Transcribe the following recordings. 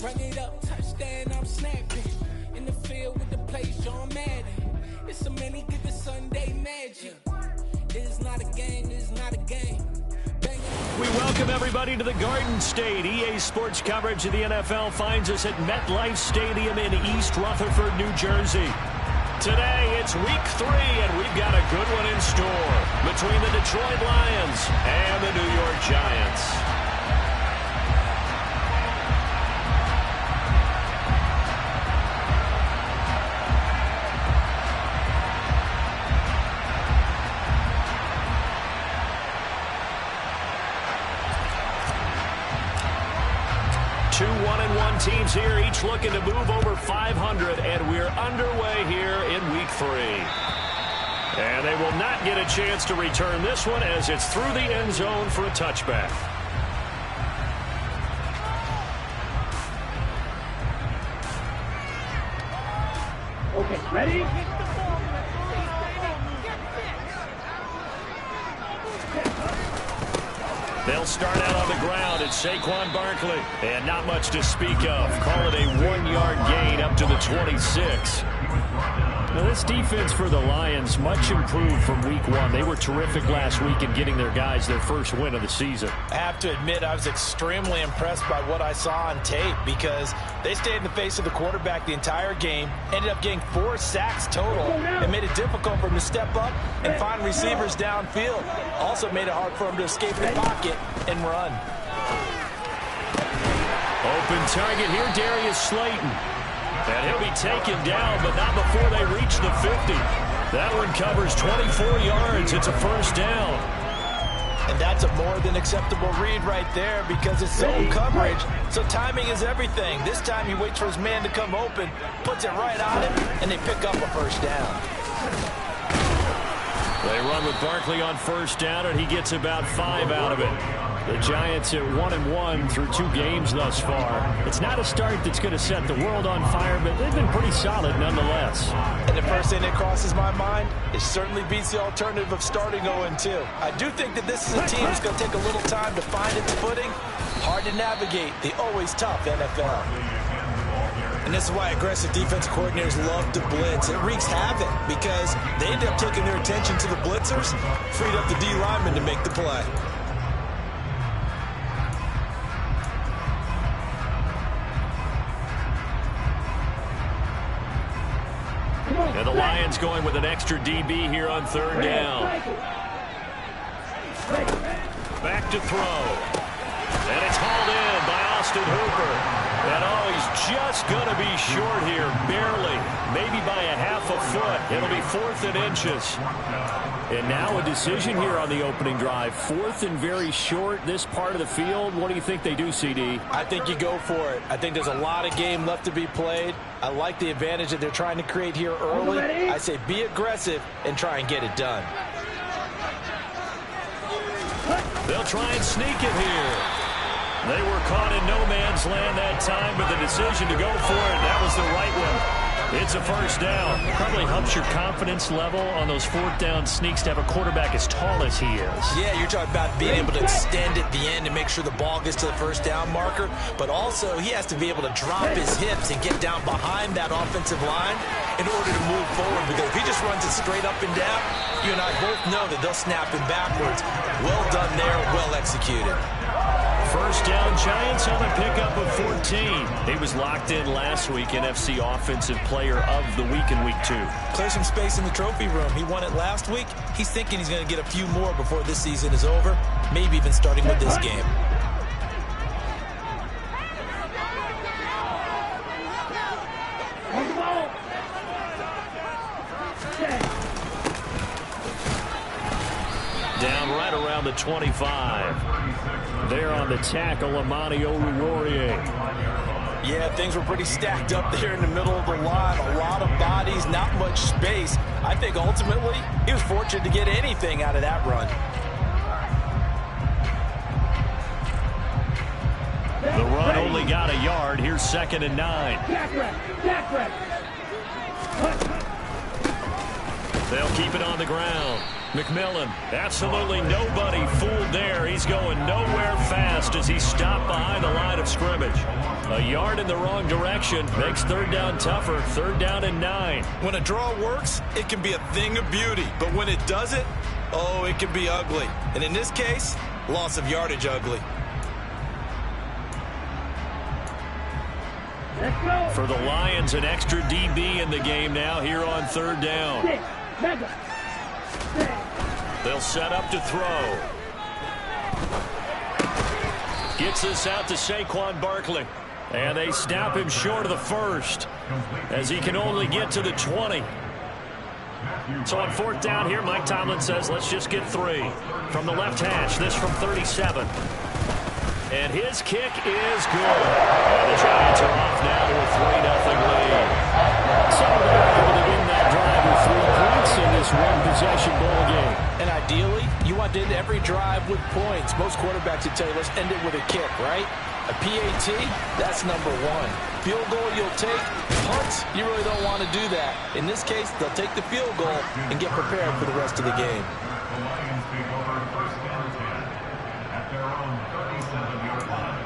Run it up, touchdown, I'm snapping. In the field with the plays, John Madden. It's so many get the Sunday magic. It's not a game, it's not a game. We welcome everybody to the Garden State. EA Sports coverage of the NFL finds us at MetLife Stadium in East Rutherford, New Jersey. Today, it's week 3, and we've got a good one in store between the Detroit Lions and the New York Giants. 2 1-1 teams here, each looking to move over 500, and we're underway here in week 3. And they will not get a chance to return this one as it's through the end zone for a touchback. Okay, ready? They'll start out on the ground. It's Saquon Barkley. And not much to speak of. Call it a 1-yard gain up to the 26. Now, this defense for the Lions, much improved from week 1. They were terrific last week in getting their guys their first win of the season. I have to admit, I was extremely impressed by what I saw on tape because they stayed in the face of the quarterback the entire game, ended up getting 4 sacks total, and made it difficult for him to step up and find receivers downfield. Also made it hard for him to escape the pocket and run. Open target here, Darius Slayton. And he'll be taken down, but not before they reach the 50. That one covers 24 yards. It's a first down. And that's a more than acceptable read right there because it's zone coverage. So timing is everything. This time he waits for his man to come open, puts it right on him, and they pick up a first down. They run with Barkley on first down, and he gets about 5 out of it. The Giants at 1-1 through 2 games thus far. It's not a start that's going to set the world on fire, but they've been pretty solid nonetheless. And the first thing that crosses my mind, it certainly beats the alternative of starting 0-2. I do think that this is a team that's going to take a little time to find its footing. Hard to navigate the always tough NFL. And this is why aggressive defensive coordinators love to blitz. It wreaks havoc because they end up taking their attention to the blitzers, freed up the D linemen to make the play. And the Lions going with an extra DB here on third down. Back to throw. And it's hauled in by Austin Hooper. And oh, he's just going to be short here, barely. Maybe by a half a foot. It'll be 4th and inches. And now a decision here on the opening drive. 4th and very short, this part of the field. What do you think they do, CD? I think you go for it. I think there's a lot of game left to be played. I like the advantage that they're trying to create here early. I say be aggressive and try and get it done. They'll try and sneak it here. They were caught in no man's land that time, but the decision to go for it, that was the right one. It's a first down. Probably helps your confidence level on those 4th down sneaks to have a quarterback as tall as he is. Yeah, you're talking about being able to extend at the end and make sure the ball gets to the first down marker. But also, he has to be able to drop his hips and get down behind that offensive line in order to move forward. Because if he just runs it straight up and down, you and I both know that they'll snap him backwards. Well done there, well executed. First down, Giants on the pickup of 14. He was locked in last week, NFC Offensive Player of the Week in Week 2. Clear some space in the trophy room. He won it last week. He's thinking he's going to get a few more before this season is over, maybe even starting with this game. Down right around the 25. There on the tackle, Amani Oruwariye. Yeah, things were pretty stacked up there in the middle of the line. A lot of bodies, not much space. I think ultimately he was fortunate to get anything out of that run. The run only got a yard. Here's 2nd and 9. They'll keep it on the ground. McMillan, absolutely nobody fooled there. He's going nowhere fast as he's stopped behind the line of scrimmage. A yard in the wrong direction makes third down tougher. Third down and 9. When a draw works, it can be a thing of beauty. But when it doesn't, oh, it can be ugly. And in this case, loss of yardage ugly. Let's go. For the Lions, an extra DB in the game now here on third down. 6, 7, 6. They'll set up to throw. Gets this out to Saquon Barkley. And they snap him short of the first as he can only get to the 20. So on fourth down here, Mike Tomlin says, let's just get 3. From the left hash, this from 37. And his kick is good. And the Giants are off now to a 3-0 lead. So they're able to win that drive with 3 points in this one-possession ball game. And ideally, you want to end every drive with points. Most quarterbacks would tell you, let's end it with a kick, right? A PAT, that's number 1. Field goal you'll take. Punts, you really don't want to do that. In this case, they'll take the field goal and get prepared for the rest of the game. The Lions take over first and 10 at their own 37-yard line.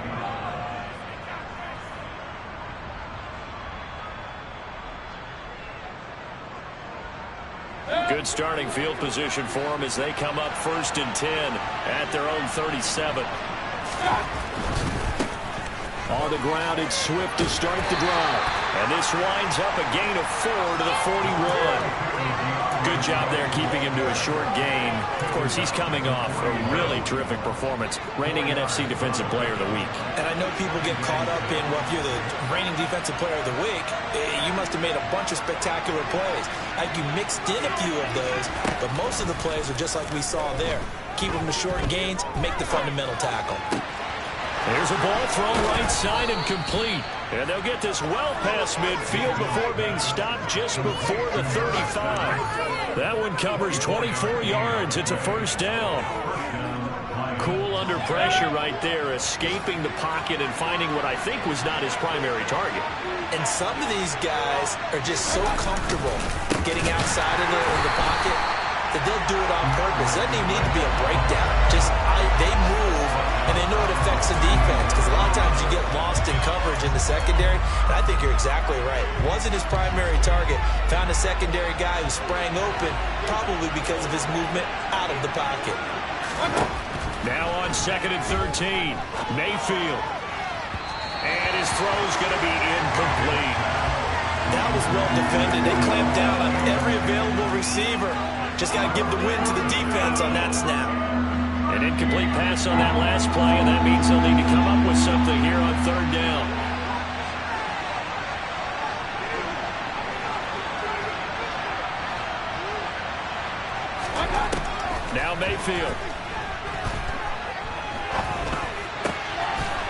Good starting field position for them as they come up first and 10 at their own 37. On the ground, it's Swift to start the drive. And this winds up a gain of 4 to the 41. Good job there keeping him to a short gain. Of course, he's coming off a really terrific performance, reigning NFC Defensive Player of the Week. And I know people get caught up in, well, if you're the reigning Defensive Player of the Week, you must have made a bunch of spectacular plays. Like you mixed in a few of those, but most of the plays are just like we saw there. Keep them to short gains, make the fundamental tackle. There's a ball thrown right side and complete. And they'll get this well past midfield before being stopped just before the 35. That one covers 24 yards. It's a first down. Cool under pressure right there, escaping the pocket and finding what I think was not his primary target. And some of these guys are just so comfortable getting outside of the pocket that they'll do it on purpose. It doesn't even need to be a breakdown. They move, and they know it affects the defense, because a lot of times you get lost in coverage in the secondary, and I think you're exactly right. Wasn't his primary target. Found a secondary guy who sprang open, probably because of his movement out of the pocket. Now on 2nd and 13, Mayfield. And his throw's going to be incomplete. That was well defended. They clamped down on every available receiver. Just got to give the win to the defense on that snap. An incomplete pass on that last play, and that means they'll need to come up with something here on third down. Now Mayfield.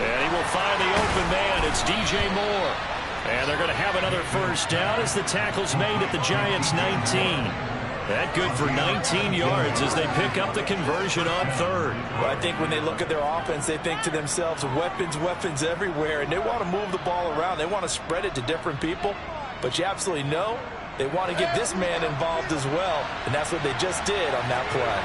And he will find the open man. It's DJ Moore. And they're going to have another first down as the tackle's made at the Giants' 19. That good for 19 yards as they pick up the conversion on third. Well, I think when they look at their offense, they think to themselves, weapons, weapons everywhere, and they want to move the ball around. They want to spread it to different people, but you absolutely know they want to get this man involved as well, and that's what they just did on that play.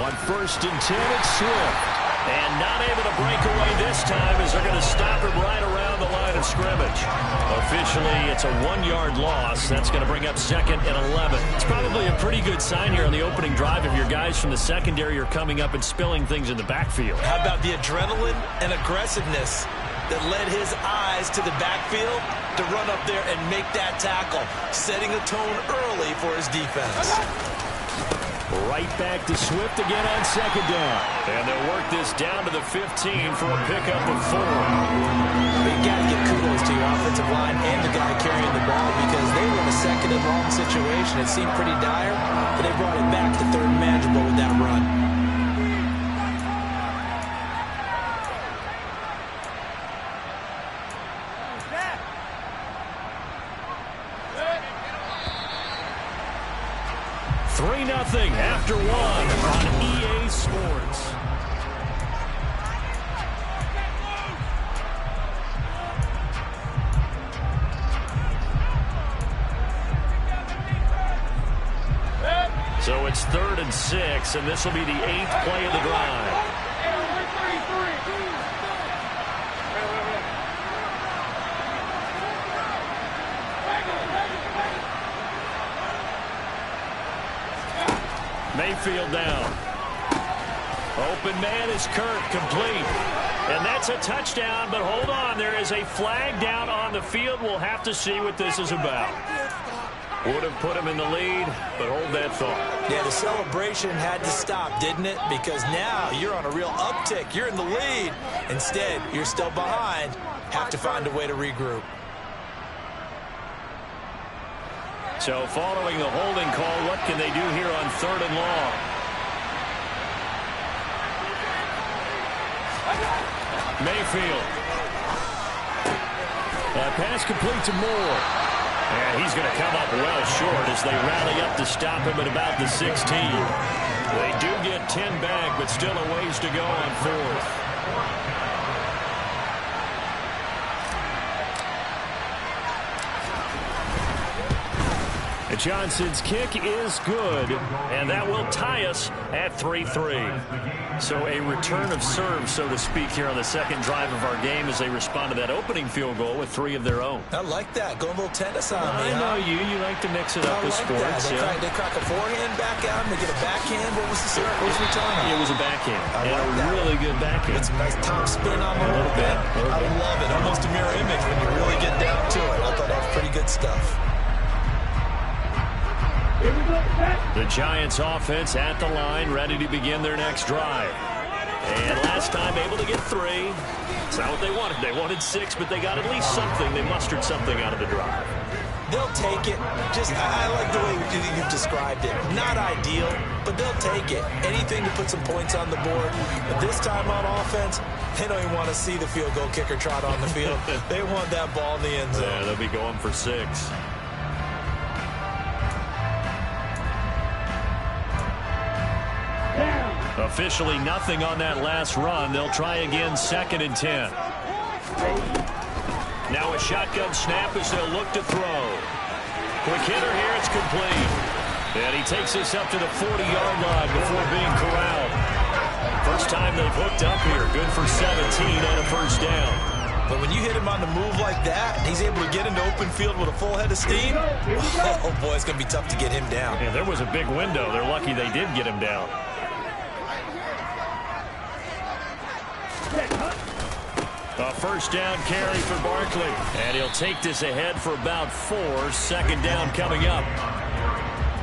On 1st and 10, it's Swift. And not able to break away this time as they're going to stop him right around the line of scrimmage. Officially, it's a 1-yard loss. That's going to bring up 2nd and 11. It's probably a pretty good sign here on the opening drive if your guys from the secondary are coming up and spilling things in the backfield. How about the adrenaline and aggressiveness that led his eyes to the backfield to run up there and make that tackle, setting a tone early for his defense. Right back to Swift again on 2nd down. And they'll work this down to the 15 for a pickup of 4. But you got to give kudos to your offensive line and the guy carrying the ball, because they were in a 2nd and long situation. It seemed pretty dire, but they brought it back to 3rd and manageable with that run. After 1 on EA Sports. 3rd and 6, and this will be the 8th play of the drive. Mayfield down. Open man is Kirk, complete. And that's a touchdown, but hold on. There is a flag down on the field. We'll have to see what this is about. Would have put him in the lead, but hold that thought. Yeah, the celebration had to stop, didn't it? Because now you're on a real uptick. You're in the lead. Instead, you're still behind. Have to find a way to regroup. So following the holding call, what can they do here on 3rd and long? Mayfield. Pass complete to Moore. And he's going to come up well short as they rally up to stop him at about the 16. They do get 10 back, but still a ways to go on 4th. Johnson's kick is good, and that will tie us at 3-3. So a return of serve, so to speak, here on the second drive of our game as they respond to that opening field goal with 3 of their own. I like that. Go a little tennis on me. I know you. You like to mix it up with sports. They crack a forehand back out, and they get a backhand. What was the return? It was a backhand. And a really good backhand. It's a nice top spin on a little bit. I love it. Almost a mirror image when you really get down to it. I thought that was pretty good stuff. The Giants offense at the line, ready to begin their next drive. And last time able to get 3. It's not what they wanted. They wanted 6, but they got at least something. They mustered something out of the drive. They'll take it. I like the way you've described it. Not ideal, but they'll take it. Anything to put some points on the board. But this time on offense, they don't even want to see the field goal kicker trot on the field. They want that ball in the end zone. Yeah, they'll be going for 6. Officially nothing on that last run. They'll try again, 2nd and 10. Now a shotgun snap as they'll look to throw. Quick hitter here, it's complete. And he takes this up to the 40-yard line before being corralled. First time they've hooked up here. Good for 17 and a first down. But when you hit him on the move like that, and he's able to get into open field with a full head of steam, oh boy, it's going to be tough to get him down. Yeah, there was a big window. They're lucky they did get him down. A first down carry for Barkley. And he'll take this ahead for about 4. 2nd down coming up.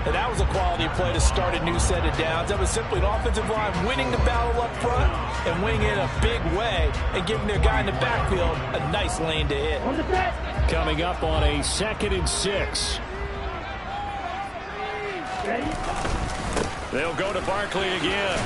And that was a quality play to start a new set of downs. That was simply an offensive line winning the battle up front and winning it in a big way and giving their guy in the backfield a nice lane to hit. Coming up on a 2nd and 6. They'll go to Barkley again.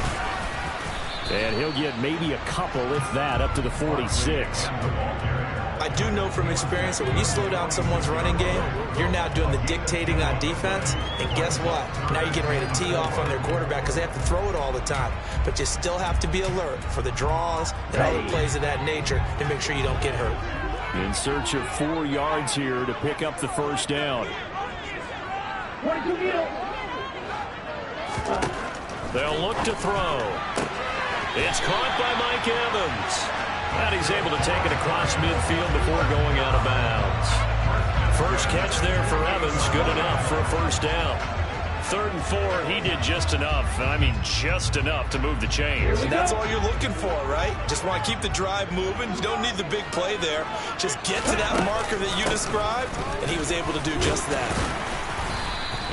And he'll get maybe a couple, if that, up to the 46. I do know from experience that when you slow down someone's running game, you're now doing the dictating on defense. And guess what? Now you're getting ready to tee off on their quarterback because they have to throw it all the time. But you still have to be alert for the draws and other plays of that nature to make sure you don't get hurt. In search of 4 yards here to pick up the first down. They'll look to throw. It's caught by Mike Evans. And he's able to take it across midfield before going out of bounds. First catch there for Evans. Good enough for a first down. 3rd and 4, he did just enough. I mean, just enough to move the chains. And that's all you're looking for, right? Just want to keep the drive moving. You don't need the big play there. Just get to that marker that you described, and he was able to do just that.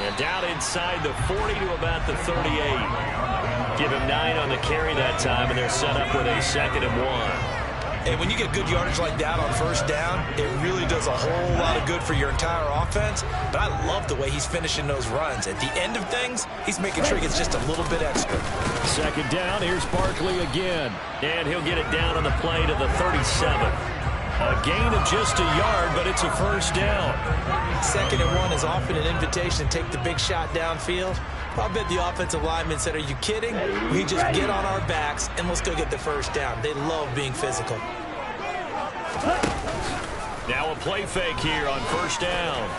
And down inside the 40 to about the 38. Give him 9 on the carry that time, and they're set up with a 2nd and 1. And when you get good yardage like that on first down, it really does a whole lot of good for your entire offense. But I love the way he's finishing those runs. At the end of things, he's making sure he gets just a little bit extra. 2nd down, here's Barkley again. And he'll get it down on the play to the 37. A gain of just a yard, but it's a first down. 2nd and 1 is often an invitation to take the big shot downfield. I bet the offensive lineman said, are you kidding? We just get on our backs and let's go get the first down. They love being physical. Now a play fake here on first down.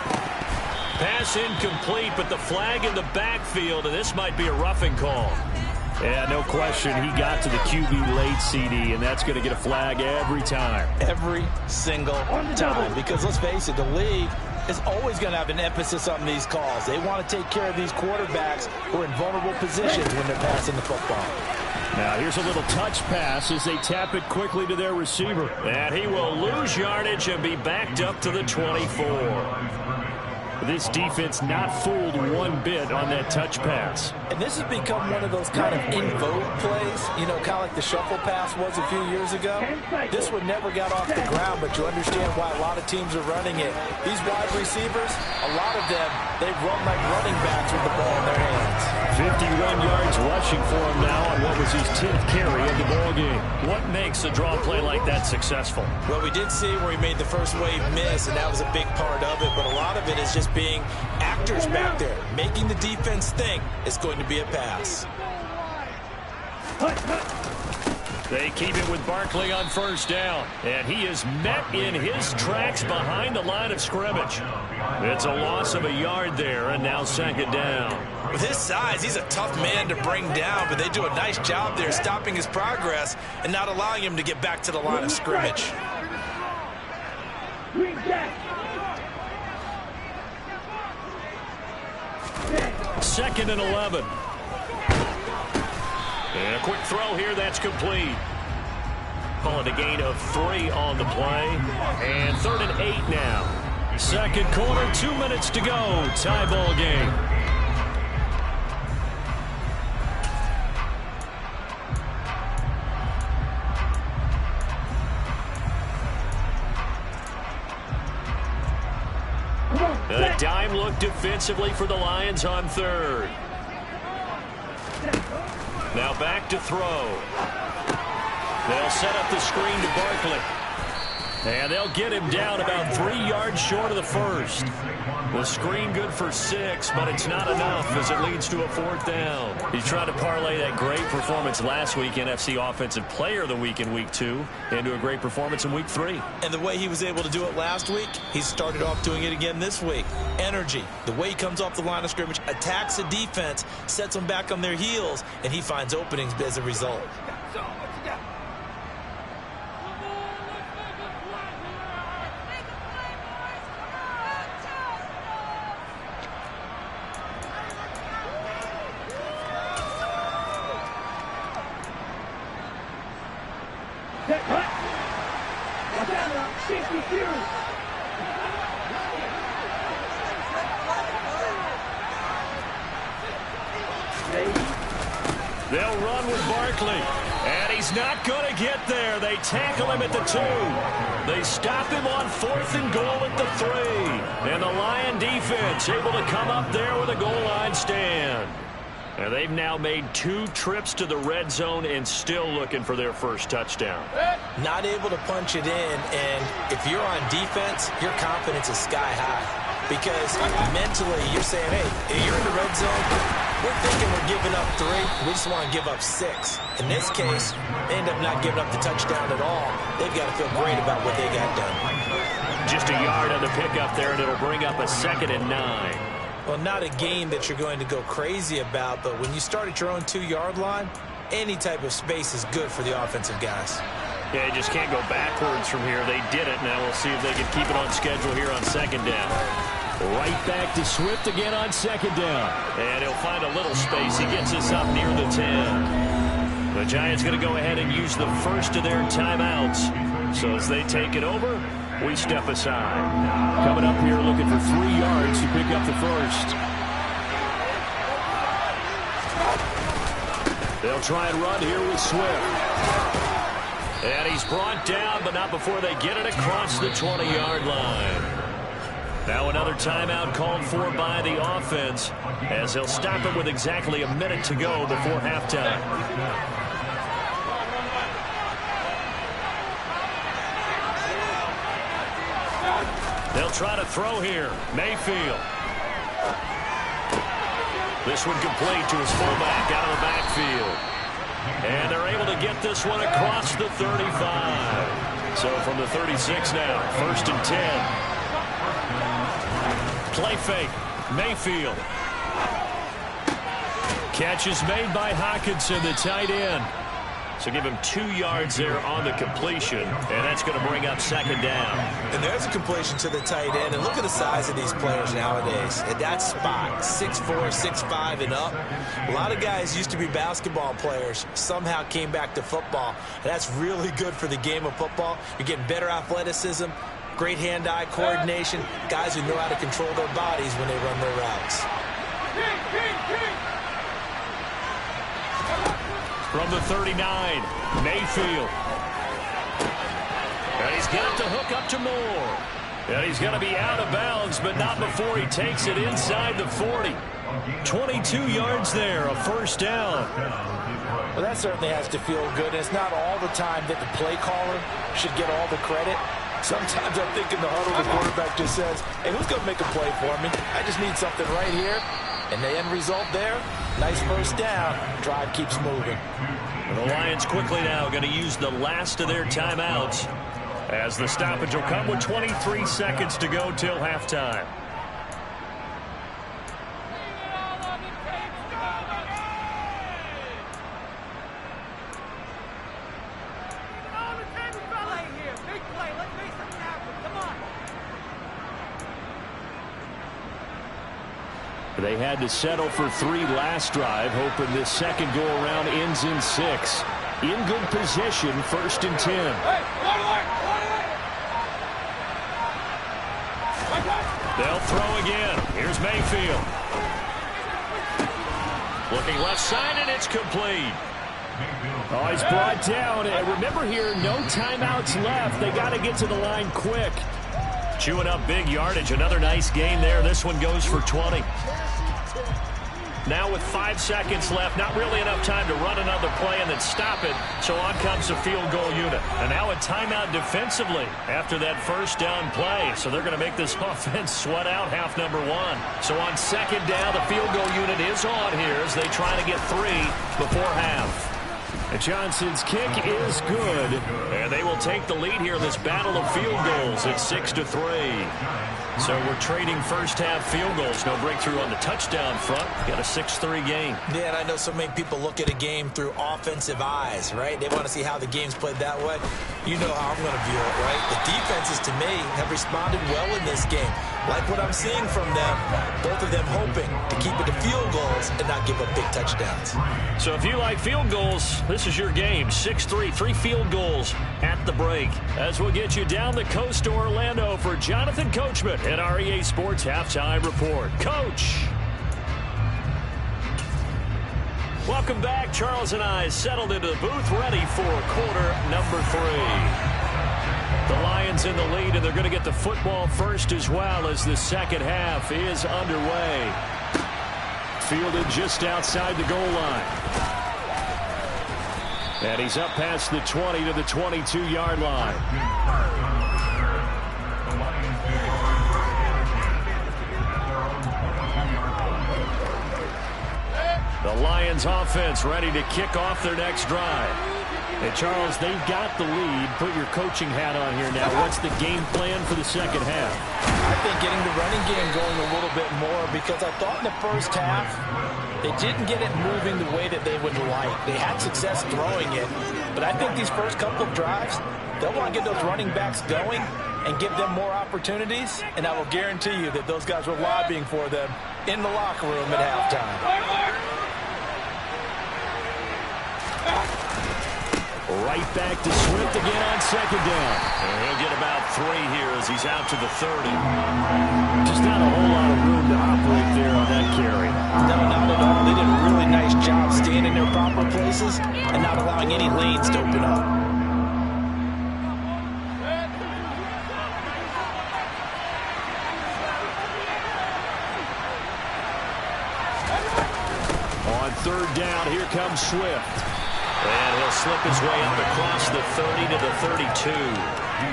Pass incomplete, but the flag in the backfield, and this might be a roughing call. Yeah, no question. He got to the QB late, CD, and that's going to get a flag every time. Every single time. Because let's face it, the league is always going to have an emphasis on these calls. They want to take care of these quarterbacks who are in vulnerable positions when they're passing the football. Now here's a little touch pass as they tap it quickly to their receiver. And he will lose yardage and be backed up to the 24. This defense not fooled one bit on that touch pass. And this has become one of those kind of in vogue plays, you know, kind of like the shuffle pass was a few years ago. This one never got off the ground, but you understand why a lot of teams are running it. These wide receivers, a lot of them, they run like running backs with the ball in their hands. 51 yards rushing for him now on what was his 10th carry of the ball game. What makes a draw play like that successful? Well, we did see where he made the first wave miss, and that was a big part of it, but a lot of it is just being actors back there, making the defense think it's going to be a pass. They keep it with Barkley on first down, and he is met in his tracks behind the line of scrimmage. It's a loss of a yard there, and now second down. With his size, he's a tough man to bring down, but they do a nice job there stopping his progress and not allowing him to get back to the line of scrimmage. Second and 11. And a quick throw here, that's complete. Call it a gain of 3 on the play. And 3rd and 8 now. Second quarter, 2 minutes to go. Tie ball game. A dime look defensively for the Lions on 3rd. Now back to throw. They'll set up the screen to Barkley. And they'll get him down about 3 yards short of the first. The screen good for 6, but it's not enough as it leads to a 4th down. He's trying to parlay that great performance last week, NFC Offensive Player of the Week in Week 2, into a great performance in Week 3. And the way he was able to do it last week, he started off doing it again this week. Energy, the way he comes off the line of scrimmage, attacks the defense, sets them back on their heels, and he finds openings as a result. They'll run with Barkley, and he's not going to get there. They tackle him at the 2. They stop him on 4th and goal at the 3. And the Lion defense able to come up there with a goal line stand. And they've now made 2 trips to the red zone and still looking for their first touchdown. Not able to punch it in, and if you're on defense, your confidence is sky high. Because mentally, you're saying, hey, if you're in the red zone, we're thinking we're giving up 3. We just want to give up 6. In this case, they end up not giving up the touchdown at all. They've got to feel great about what they got done. Just a yard on the pickup there, and it'll bring up a 2nd and 9. Well, not a game that you're going to go crazy about, but when you start at your own 2-yard line, any type of space is good for the offensive guys. Yeah, you just can't go backwards from here. They did it. Now we'll see if they can keep it on schedule here on 2nd down. Right back to Swift again on 2nd down. And he'll find a little space. He gets us up near the 10. The Giants going to go ahead and use the first of their timeouts. So as they take it over, we step aside. Coming up here looking for 3 yards to pick up the first. They'll try and run here with Swift. And he's brought down, but not before they get it across the 20-yard line. Now another timeout called for by the offense as they'll stop it with exactly a minute to go before halftime. They'll try to throw here. Mayfield. This one complete to his fullback out of the backfield. And they're able to get this one across the 35. So from the 36 now, 1st and 10. Play fake. Mayfield. Catch is made by Hockenson, the tight end. So give him 2 yards there on the completion, and that's going to bring up second down. And there's a completion to the tight end, and look at the size of these players nowadays. At that spot, 6'4", 6'5", and up. A lot of guys used to be basketball players, somehow came back to football. And that's really good for the game of football. You're getting better athleticism, great hand-eye coordination, guys who know how to control their bodies when they run their routes. From the 39, Mayfield. And he's got the hook up to Moore. And he's going to be out of bounds, but not before he takes it inside the 40. 22 yards there, a first down. Well, that certainly has to feel good. It's not all the time that the play caller should get all the credit. Sometimes I think in the huddle, the quarterback just says, hey, who's going to make a play for me? I just need something right here. And the end result there, nice first down. Drive keeps moving. And the Lions quickly now going to use the last of their timeouts as the stoppage will come with 23 seconds to go till halftime. They had to settle for 3 last drive, hoping this second go-around ends in 6. In good position, 1st and 10. They'll throw again. Here's Mayfield. Looking left side, and it's complete. Oh, he's brought down. And remember here, no timeouts left. They got to get to the line quick. Chewing up big yardage. Another nice gain there. This one goes for 20. Now with 5 seconds left, not really enough time to run another play and then stop it. So on comes the field goal unit. And now a timeout defensively after that first down play. So they're going to make this offense sweat out half number 1. So on second down, the field goal unit is on here as they try to get 3 before half. And Johnson's kick is good. And they will take the lead here in this battle of field goals at 6-3. So we're trading first half field goals. No breakthrough on the touchdown front. Got a 6-3 game. Yeah, and I know so many people look at a game through offensive eyes, right? They want to see how the game's played that way. You know how I'm going to view it, right? The defenses, to me, have responded well in this game. Like what I'm seeing from them, both of them hoping to keep it to field goals and not give up big touchdowns. So if you like field goals, this is your game. 6-3, 3 field goals at the break. As we'll get you down the coast to Orlando for Jonathan Coachman at our EA Sports Halftime Report. Coach! Welcome back. Charles and I settled into the booth, ready for quarter number 3. The Lions in the lead, and they're going to get the football first as well as the second half is underway. Fielded just outside the goal line. And he's up past the 20 to the 22-yard line. The Lions offense ready to kick off their next drive. And Charles, they've got the lead. Put your coaching hat on here now. What's the game plan for the second half? I think getting the running game going a little bit more, because I thought in the first half they didn't get it moving the way that they would like. They had success throwing it, but I think these first couple of drives, they'll want to get those running backs going and give them more opportunities, and I will guarantee you that those guys were lobbying for them in the locker room at halftime. Right back to Swift again on second down. And he'll get about 3 here as he's out to the 30. Just not a whole lot of room to operate there on that carry. No, not at all. They did a really nice job staying in their proper places and not allowing any lanes to open up. On third down, here comes Swift. And he'll slip his way up across the 30 to the 32.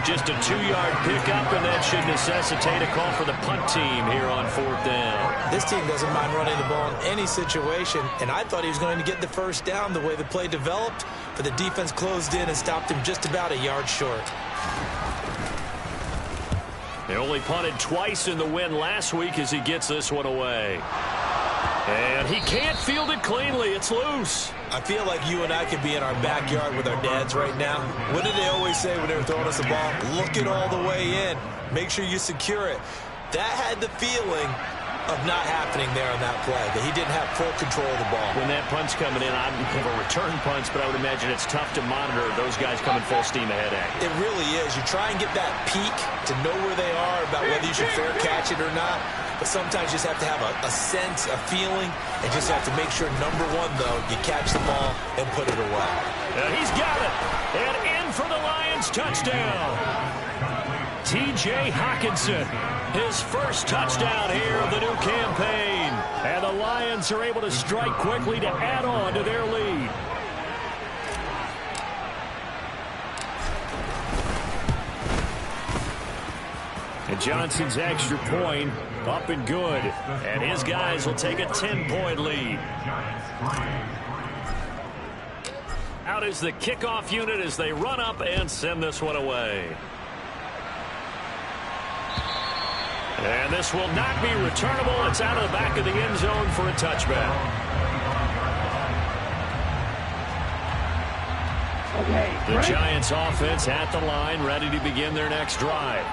Just a 2-yard pickup, and that should necessitate a call for the punt team here on fourth down. This team doesn't mind running the ball in any situation, and I thought he was going to get the first down the way the play developed, but the defense closed in and stopped him just about a yard short. They only punted twice in the win last week as he gets this one away. And he can't field it cleanly. It's loose. I feel like you and I could be in our backyard with our dads right now. What did they always say when they were throwing us the ball? Look it all the way in. Make sure you secure it. That had the feeling of not happening there on that play, that he didn't have full control of the ball. When that punch coming in, I don't have a return punch, but I would imagine it's tough to monitor those guys coming full steam ahead at you. It really is. You try and get that peek to know where they are, about whether you should fair catch it or not. But sometimes you just have to have a sense, a feeling, and just have to make sure, number one, though, you catch the ball and put it away. And he's got it. And in for the Lions touchdown. T.J. Hockenson, his first touchdown here of the new campaign. And the Lions are able to strike quickly to add on to their lead. And Johnson's extra point up and good. And his guys will take a 10-point lead. Out is the kickoff unit as they run up and send this one away. And this will not be returnable. It's out of the back of the end zone for a touchback. The Giants offense at the line, ready to begin their next drive.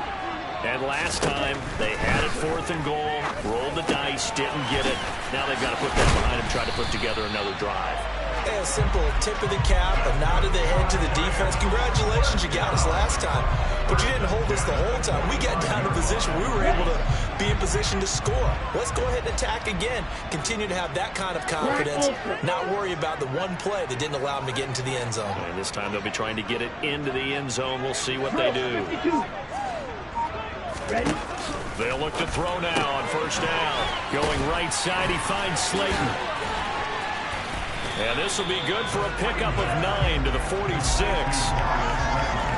And last time, they had it 4th and goal, rolled the dice, didn't get it. Now they've got to put that behind them, try to put together another drive. Hey, a simple tip of the cap, a nod of the head to the defense. Congratulations, you got us last time. But you didn't hold us the whole time. We got down to position. We were able to be in position to score. Let's go ahead and attack again. Continue to have that kind of confidence. Not worry about the one play that didn't allow them to get into the end zone. And this time they'll be trying to get it into the end zone. We'll see what they do. Ready? They'll look to throw now on first down. Going right side, he finds Slayton. And this will be good for a pickup of 9 to the 46.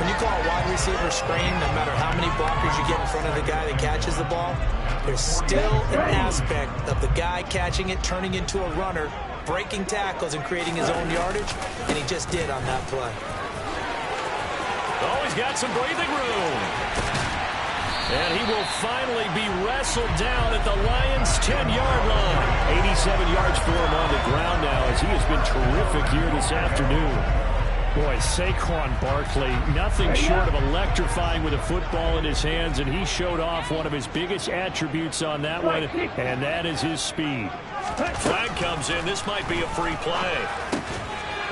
When you call a wide receiver screen, no matter how many blockers you get in front of the guy that catches the ball, there's still an aspect of the guy catching it, turning into a runner, breaking tackles and creating his own yardage, and he just did on that play. Oh, he's got some breathing room. And he will finally be wrestled down at the Lions' 10-yard line. 87 yards for him on the ground now as he has been terrific here this afternoon. Boy, Saquon Barkley, nothing short of electrifying with a football in his hands, and he showed off one of his biggest attributes on that one, and that is his speed. Flag comes in. This might be a free play.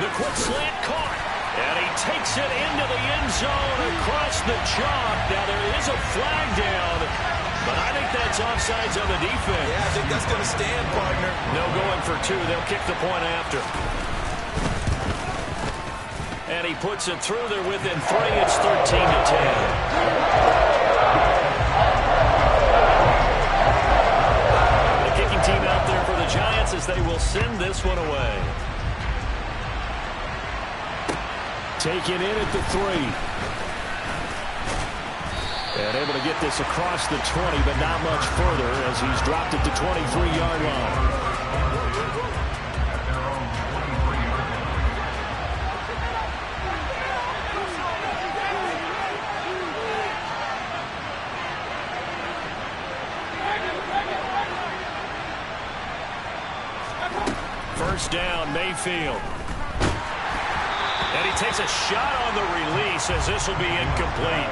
The quick slant caught. And he takes it into the end zone across the chalk. Now there is a flag down, but I think that's offsides on the defense. Yeah, I think that's going to stand, partner. No going for 2. They'll kick the point after. And he puts it through there within 3. It's 13-10. The kicking team out there for the Giants as they will send this one away. Taken in at the 3. And able to get this across the 20, but not much further as he's dropped it to 23-yard line. First down, Mayfield. And he takes a shot on the release as this will be incomplete.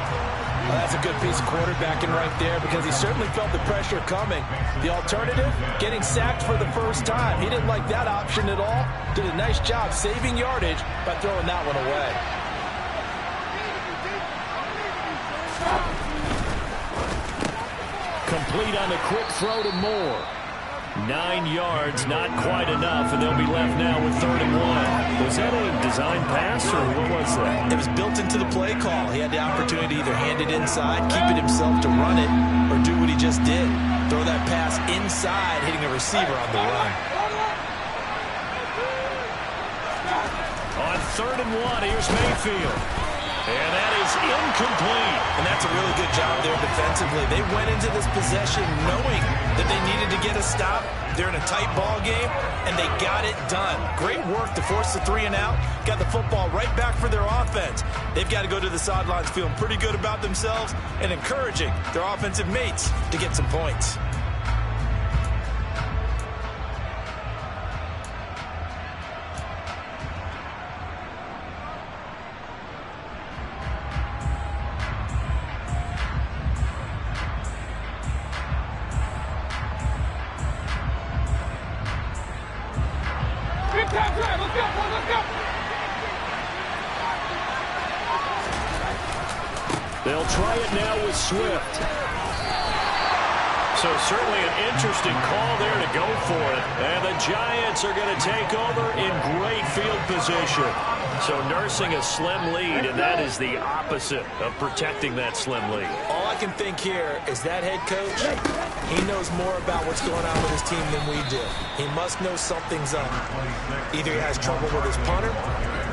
Well, that's a good piece of quarterbacking right there because he certainly felt the pressure coming. The alternative, getting sacked for the first time. He didn't like that option at all. Did a nice job saving yardage by throwing that one away. Complete on the quick throw to Moore. 9 yards, not quite enough, and they'll be left now with 3rd and 1. Was that a design pass, or what was that? It was built into the play call. He had the opportunity to either hand it inside, keep it himself to run it, or do what he just did. Throw that pass inside, hitting a receiver on the run. On 3rd and 1, here's Mayfield. And that is incomplete. And that's a really good job there defensively. They went into this possession knowing that they needed to get a stop. They're in a tight ball game, and they got it done. Great work to force the 3 and out. Got the football right back for their offense. They've got to go to the sidelines feeling pretty good about themselves and encouraging their offensive mates to get some points. They'll try it now with Swift. So certainly an interesting call there to go for it. And the Giants are going to take over in great field position. So nursing a slim lead, and that is the opposite of protecting that slim lead. All I can think here is that head coach, he knows more about what's going on with his team than we do. He must know something's up. Either he has trouble with his punter,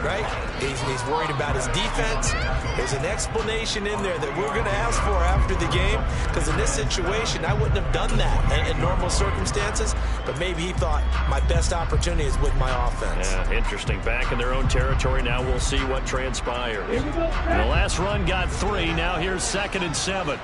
right? He's worried about his defense. There's an explanation in there that we're going to ask for after the game, because in this situation, I wouldn't have done that in normal circumstances, but maybe he thought my best opportunity is with my offense. Yeah, interesting. Back in their own territory. Now we'll see what transpires. And the last run got 3. Now here's 2nd and 7.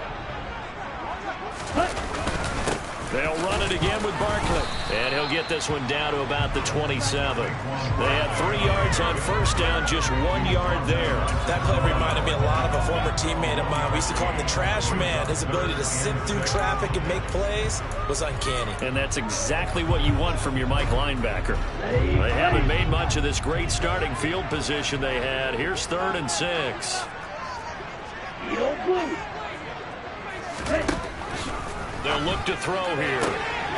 They'll run it again with Barkley. And he'll get this one down to about the 27. They had 3 yards on first down, just 1 yard there. That play reminded me a lot of a former teammate of mine. We used to call him the trash man. His ability to sit through traffic and make plays was uncanny. And that's exactly what you want from your Mike linebacker. They haven't made much of this great starting field position they had. Here's 3rd and 6. They'll look to throw here.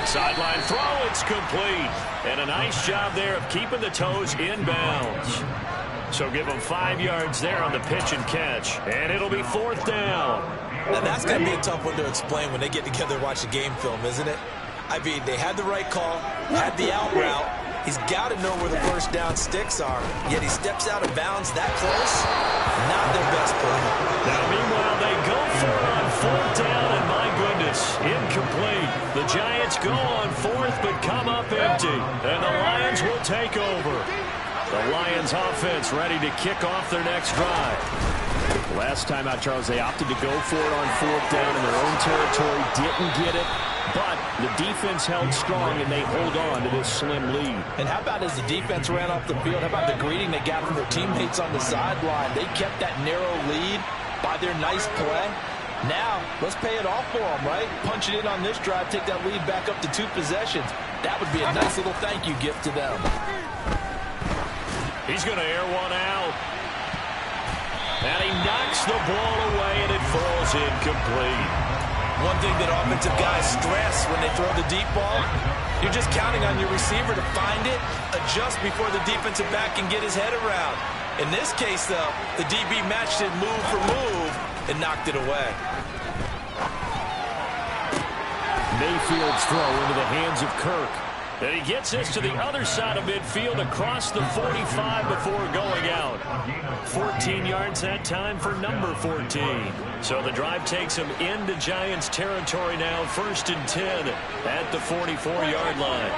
Sideline throw, it's complete. And a nice job there of keeping the toes in bounds. So give them 5 yards there on the pitch and catch. And it'll be 4th down. Now that's going to be a tough one to explain when they get together and watch the game film, isn't it? I mean, they had the right call, had the out route. He's got to know where the first down sticks are, yet he steps out of bounds that close. Not their best play. Now, meanwhile, they go for it on 4th down, and my goodness, incomplete. The Giants go on 4th, but come up empty, and the Lions will take over. The Lions offense ready to kick off their next drive. Last time out, Charles, they opted to go for it on 4th down in their own territory, didn't get it. But the defense held strong, and they hold on to this slim lead. And how about as the defense ran off the field, how about the greeting they got from their teammates on the sideline? They kept that narrow lead by their nice play. Now, let's pay it off for them, right? Punch it in on this drive, take that lead back up to 2 possessions. That would be a nice little thank you gift to them. He's going to air one out. And he knocks the ball away, and it falls incomplete. One thing that offensive guys stress when they throw the deep ball, you're just counting on your receiver to find it, adjust before the defensive back can get his head around. In this case, though, the DB matched it move for move and knocked it away. Mayfield's throw into the hands of Kirk. And he gets this to the other side of midfield across the 45 before going out. 14 yards that time for number 14. So the drive takes him into Giants territory now. 1st and 10 at the 44-yard line.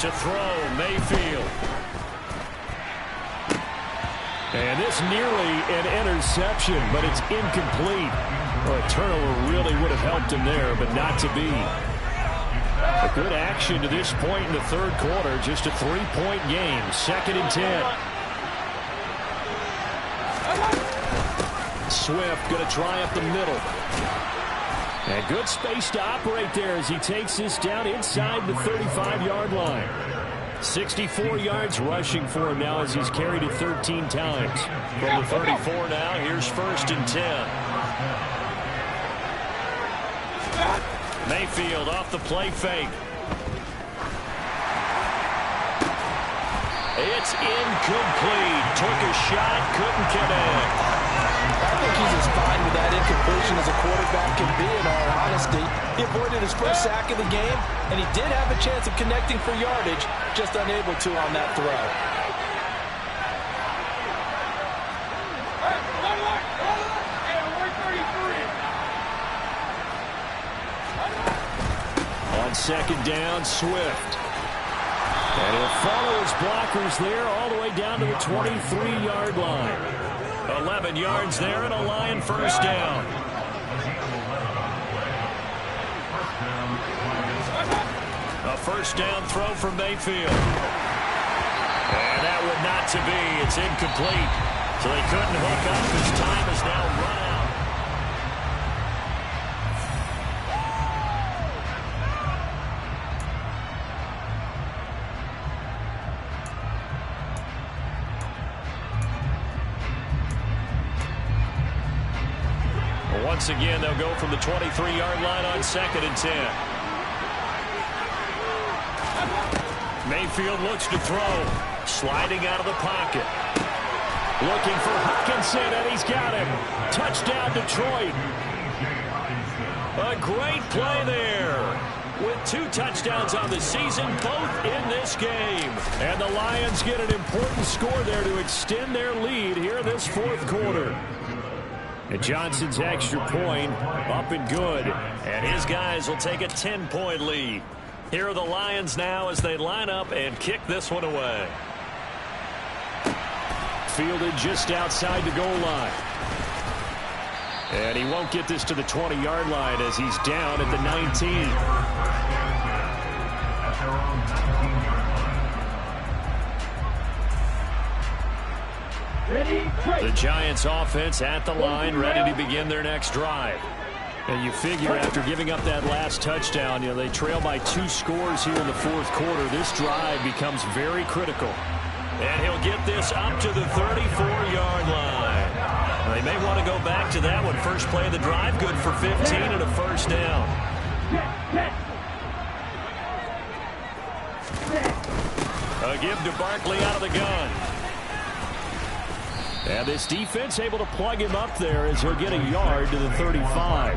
To throw, Mayfield. And this nearly an interception, but it's incomplete. Well, a turnover really would have helped him there, but not to be. A good action to this point in the 3rd quarter. Just a 3-point game. 2nd and 10. Swift going to try up the middle. And good space to operate there as he takes this down inside the 35-yard line. 64 yards rushing for him now as he's carried it 13 times. From the 34 now, here's 1st and 10. Mayfield off the play fake. It's incomplete. Took a shot, couldn't connect. think he's as fine with that incompletion as a quarterback can be, in all honesty. He avoided his first sack of the game, and he did have a chance of connecting for yardage, just unable to on that throw. On second down, Swift. And he'll follow his blockers there all the way down to the 23-yard line. 11 yards there and a Lion first down. A first down throw from Mayfield. And that one not to be. It's incomplete. So they couldn't hook up. His time is now run out. Once again, they'll go from the 23-yard line on 2nd and 10. Mayfield looks to throw. Sliding out of the pocket. Looking for Hockenson, and he's got him. Touchdown, Detroit. A great play there. With 2 touchdowns on the season, both in this game. And the Lions get an important score there to extend their lead here in this 4th quarter. And Johnson's extra point up and good. And his guys will take a 10-point lead. Here are the Lions now as they line up and kick this one away. Fielded just outside the goal line. And he won't get this to the 20-yard line as he's down at the 19. At their own 19-yard line. Ready, The Giants offense at the line, ready to begin their next drive. And you figure after giving up that last touchdown, they trail by 2 scores here in the 4th quarter. This drive becomes very critical. And he'll get this up to the 34-yard line. Now, they may want to go back to that one. First play of the drive, good for 15 and a first down. A give to Barkley out of the gun. And this defense able to plug him up there as he'll get a yard to the 35.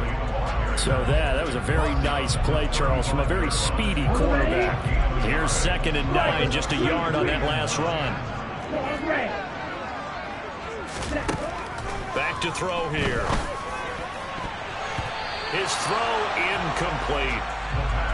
So that was a very nice play, Charles, from a very speedy quarterback. Here's 2nd and 9, just a yard on that last run. Back to throw here. His throw incomplete.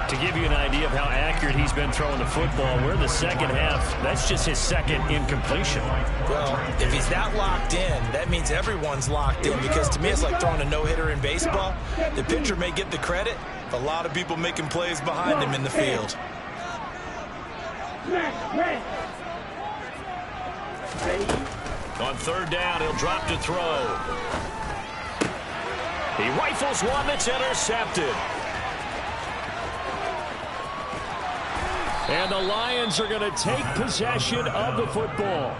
To give you an idea of how accurate he's been throwing the football, we're in the second half. That's just his 2nd incompletion. Well, if he's that locked in, that means everyone's locked in, because to me it's like throwing a no-hitter in baseball. The pitcher may get the credit, but a lot of people making plays behind him in the field. On 3rd down, he'll drop to throw. He rifles one that's intercepted. And the Lions are going to take possession of the football.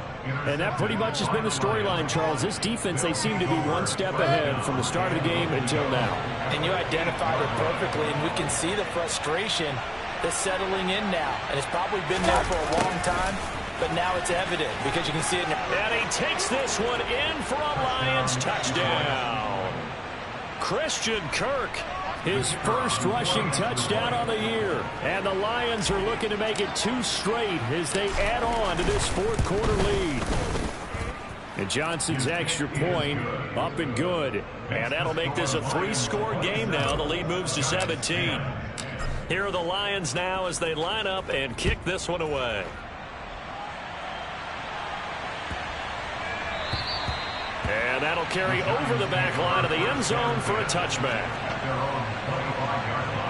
And that pretty much has been the storyline, Charles. This defense, they seem to be one step ahead from the start of the game until now. And you identified it perfectly, and we can see the frustration that's settling in now. And it's probably been there for a long time, but now it's evident because you can see it now. And he takes this one in for a Lions touchdown. Christian Kirk. His first rushing touchdown on the year. And the Lions are looking to make it 2 straight as they add on to this 4th quarter lead. And Johnson's extra point up and good. And that'll make this a 3-score game now. The lead moves to 17. Here are the Lions now as they line up and kick this one away. And that'll carry over the back line of the end zone for a touchback. At their own 25-yard line.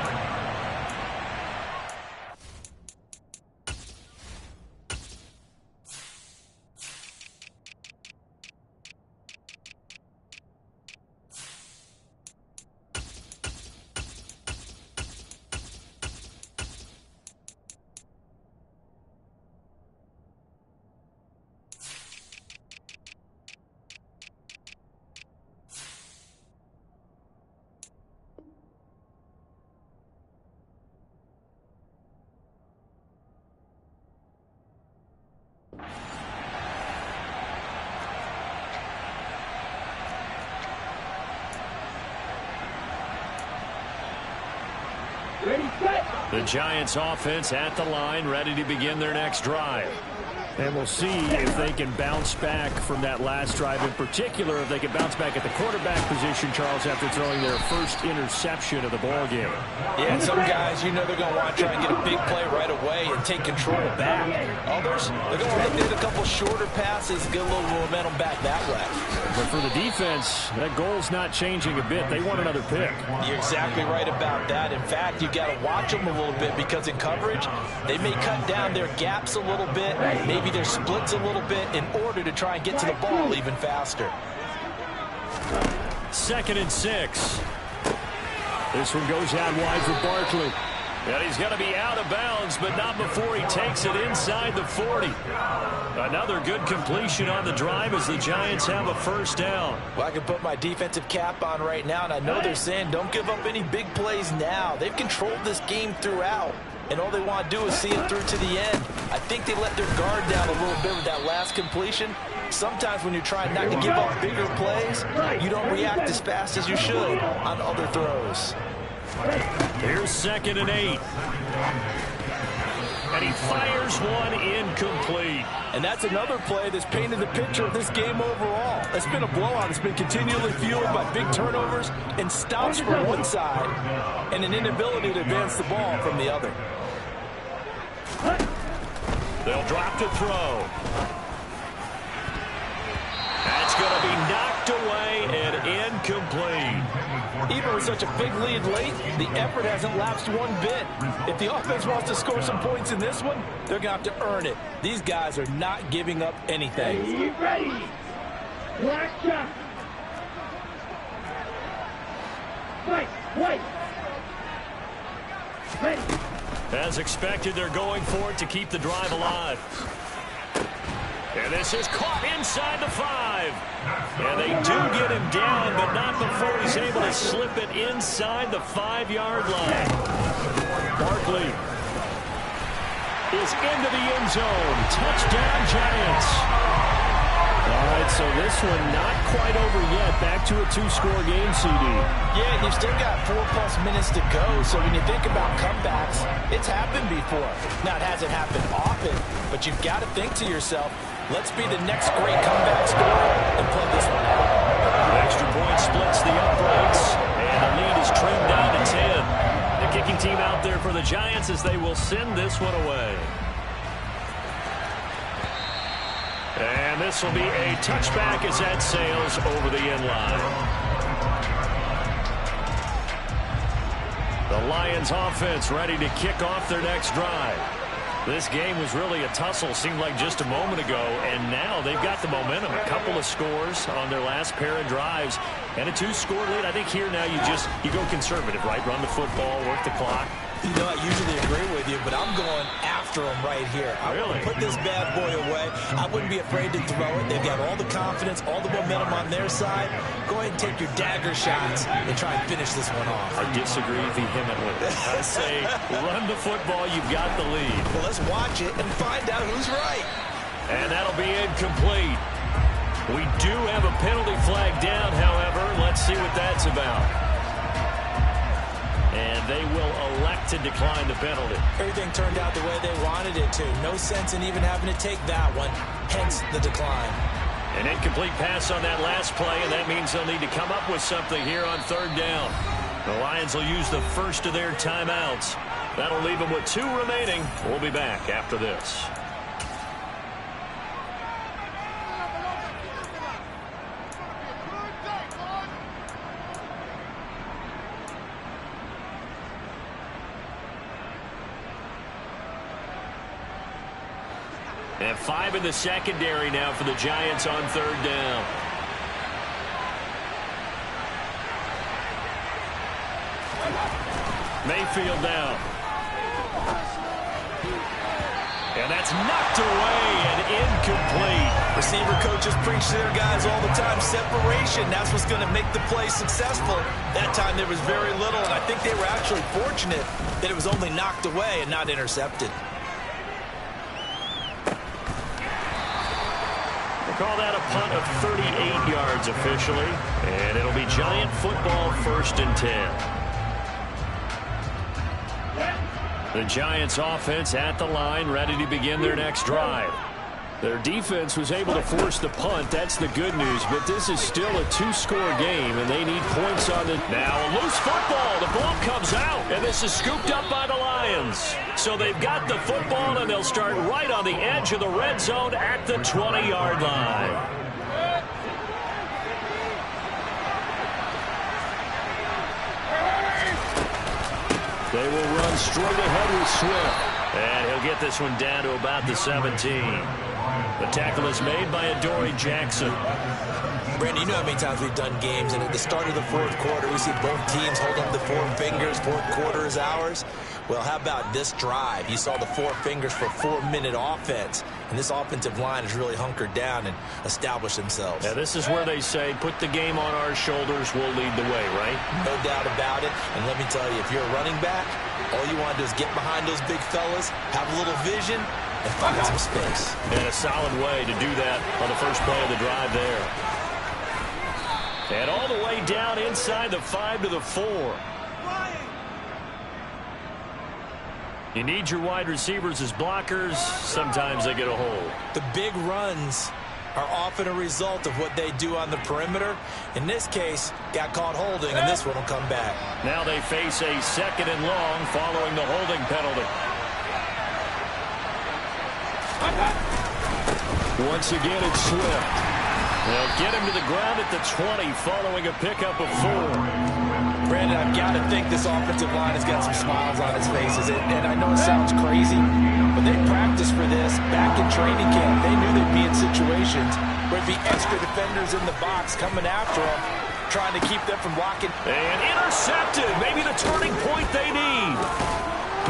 Ready, set. The Giants offense at the line, ready to begin their next drive. And we'll see if they can bounce back from that last drive. In particular, if they can bounce back at the quarterback position, Charles, after throwing their first interception of the ball game. Yeah, and some guys, you know they're going to want to try and get a big play right away and take control back. Others, they're going to look at a couple shorter passes, get a little momentum back that way. But for the defense, that goal's not changing a bit. They want another pick. You're exactly right about that. In fact, you've got to watch them a little bit because in coverage, they may cut down their gaps a little bit, maybe their splits a little bit in order to try and get to the ball even faster. 2nd and 6. This one goes out wide for Barkley. And he's going to be out of bounds, but not before he takes it inside the 40. Another good completion on the drive as the Giants have a first down. Well, I can put my defensive cap on right now, and I know they're saying don't give up any big plays now. They've controlled this game throughout, and all they want to do is see it through to the end. I think they let their guard down a little bit with that last completion. Sometimes when you're trying not to give up bigger plays, you don't react as fast as you should on other throws. Here's 2nd and 8. And he fires one incomplete. And that's another play that's painted the picture of this game overall. It's been a blowout. It's been continually fueled by big turnovers and stops from one side and an inability to advance the ball from the other. They'll drop to throw. That's going to be knocked away and incomplete. Even with such a big lead late, the effort hasn't lapsed one bit. If the offense wants to score some points in this one, they're going to have to earn it. These guys are not giving up anything. Ready. Black shot. Fight. White. Ready. As expected, they're going for it to keep the drive alive. And this is caught inside the 5. And they do get him down, but not before he's able to slip it inside the 5-yard line. Barkley is into the end zone. Touchdown, Giants. All right, so this one not quite over yet. Back to a 2-score game, CD. Yeah, you've still got 4+ minutes to go, so when you think about comebacks, it's happened before. Now, it hasn't happened often, but you've got to think to yourself, let's be the next great comeback story and play this one out. An extra point splits the uprights, and the lead is trimmed down to 10. The kicking team out there for the Giants as they will send this one away. And this will be a touchback as that sails over the end line. The Lions offense ready to kick off their next drive. This game was really a tussle, seemed like just a moment ago, and now they've got the momentum. A couple of scores on their last pair of drives, and a 2-score lead. I think here now you go conservative, right? Run the football, work the clock. You know, I usually agree with you, but I'm going after them right here. I want to put this bad boy away. I wouldn't be afraid to throw it. They've got all the confidence, all the momentum on their side. Go ahead and take your dagger shots and try and finish this one off. I disagree vehemently. I say run the football. You've got the lead. Well, let's watch it and find out who's right. And that'll be incomplete. We do have a penalty flag down, however. Let's see what that's about. And they will elect to decline the penalty. Everything turned out the way they wanted it to. No sense in even having to take that one, hence the decline. An incomplete pass on that last play, and that means they'll need to come up with something here on 3rd down. The Lions will use the first of their timeouts. That'll leave them with 2 remaining. We'll be back after this. And 5 in the secondary now for the Giants on 3rd down. Mayfield down. And that's knocked away and incomplete. Receiver coaches preach to their guys all the time. Separation, that's what's going to make the play successful. That time there was very little, and I think they were actually fortunate that it was only knocked away and not intercepted. Call that a punt of 38 yards officially, and it'll be Giant football 1st and 10. The Giants offense at the line, ready to begin their next drive. Their defense was able to force the punt. That's the good news, but this is still a two-score game, and they need points on the... Now a loose football. The ball comes out, and this is scooped up by the Lions. So they've got the football, and they'll start right on the edge of the red zone at the 20-yard line. They will run straight ahead with Swift. And he'll get this one down to about the 17. The tackle is made by Adoree Jackson. Brandon, you know how many times we've done games, and at the start of the fourth quarter, we see both teams hold up the four fingers, fourth quarter is ours. Well, how about this drive? You saw the four fingers for 4-minute offense, and this offensive line has really hunkered down and established themselves. Yeah, this is where they say, put the game on our shoulders, we'll lead the way, right? No doubt about it, and let me tell you, if you're a running back, all you want to do is get behind those big fellas, have a little vision, and find some space. And a solid way to do that on the first play of the drive there. And all the way down inside the 5 to the 4. You need your wide receivers as blockers. Sometimes they get a hold. The big runs are often a result of what they do on the perimeter. In this case, got caught holding, and this one will come back. Now they face a 2nd and long following the holding penalty. Once again, it's Swift. They'll get him to the ground at the 20 following a pickup of 4. Brandon, I've got to think this offensive line has got some smiles on its faces. And I know it sounds crazy, but they practiced for this back in training camp. They knew they'd be in situations where there'd be extra defenders in the box coming after them, trying to keep them from blocking. And intercepted. Maybe the turning point they need.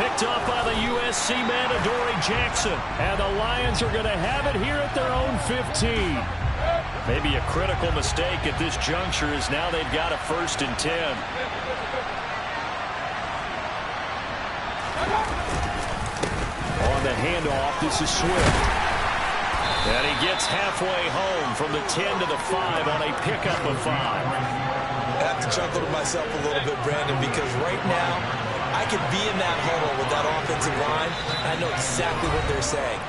Picked up by the USC man, Adoree Jackson. And the Lions are going to have it here at their own 15. Maybe a critical mistake at this juncture is now they've got a 1st and 10. On the handoff, this is Swift. And he gets halfway home from the 10 to the 5 on a pickup of 5. I have to chuckle to myself a little bit, Brandon, because right now I could be in that huddle with that offensive line, and I know exactly what they're saying.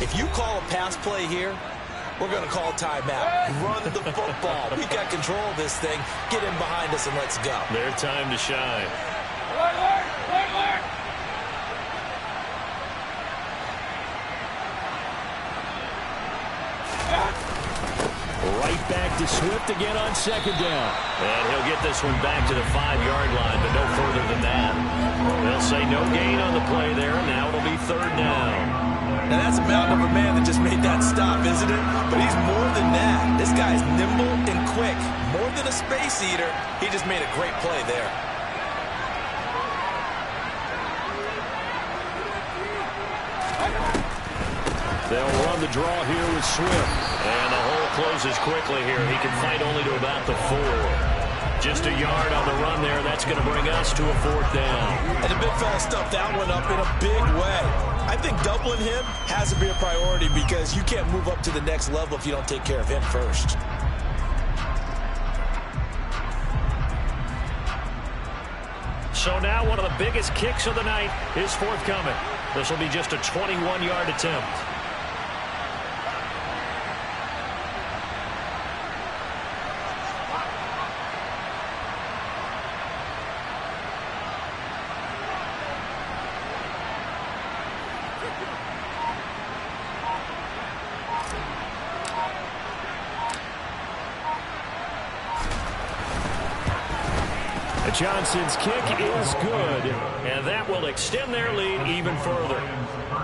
If you call a pass play here, we're going to call timeout. Run the football. We've got control of this thing. Get in behind us and let's go. Their time to shine. Right back to Swift again on 2nd down. And he'll get this one back to the 5-yard line, but no further than that. They'll say no gain on the play there, and now it'll be 3rd down. Now, that's a mountain of a man that just made that stop, isn't it? But he's more than that. This guy's nimble and quick. More than a space eater, he just made a great play there. They'll run the draw here with Swift. And the hole closes quickly here. He can fight only to about the 4. Just a yard on the run there. That's going to bring us to a 4th down. And the big fella stuffed that one up in a big way. I think doubling him has to be a priority because you can't move up to the next level if you don't take care of him first. So now one of the biggest kicks of the night is forthcoming. This will be just a 21-yard attempt. Johnson's kick is good, and that will extend their lead even further.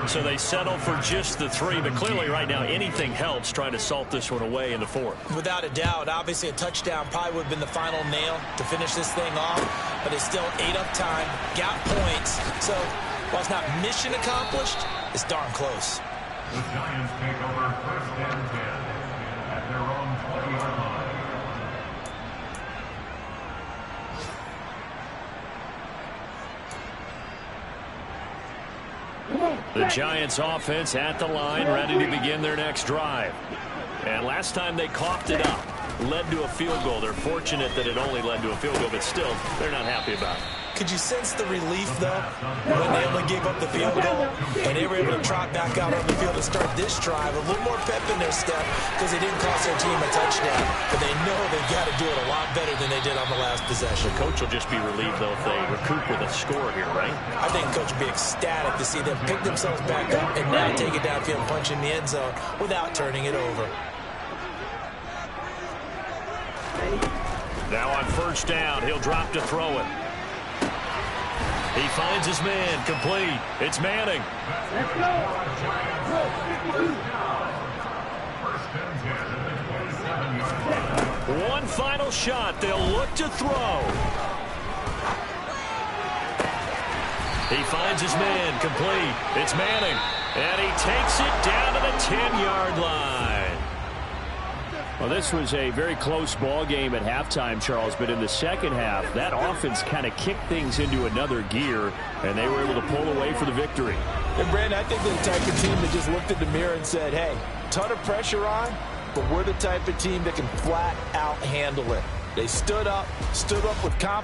So they settle for just the 3, but clearly right now anything helps trying to salt this one away in the 4th. Without a doubt, obviously a touchdown probably would have been the final nail to finish this thing off, but it's still ate up time, got points. So while it's not mission accomplished, it's darn close. The Giants take over 1st and 10 at their own 20-yard line. The Giants offense at the line, ready to begin their next drive. And last time they coughed it up, led to a field goal. They're fortunate that it only led to a field goal, but still, they're not happy about it. Could you sense the relief, though, when they only gave up the field goal and they were able to trot back out on the field to start this drive? A little more pep in their step because they didn't cost their team a touchdown. But they know they've got to do it a lot better than they did on the last possession. The coach will just be relieved, though, if they recoup with a score here, right? I think coach will be ecstatic to see them pick themselves back up and now take it downfield and punch in the end zone without turning it over. Now on first down, he'll drop to throw it. He finds his man, complete. It's Manning. Let's go. One final shot. They'll look to throw. He finds his man, complete. It's Manning. And he takes it down to the 10-yard line. Well, this was a very close ball game at halftime, Charles, but in the second half, that offense kind of kicked things into another gear, and they were able to pull away for the victory. And, Brandon, I think they're the type of team that just looked in the mirror and said, hey, ton of pressure on, but we're the type of team that can flat out handle it. They stood up with confidence.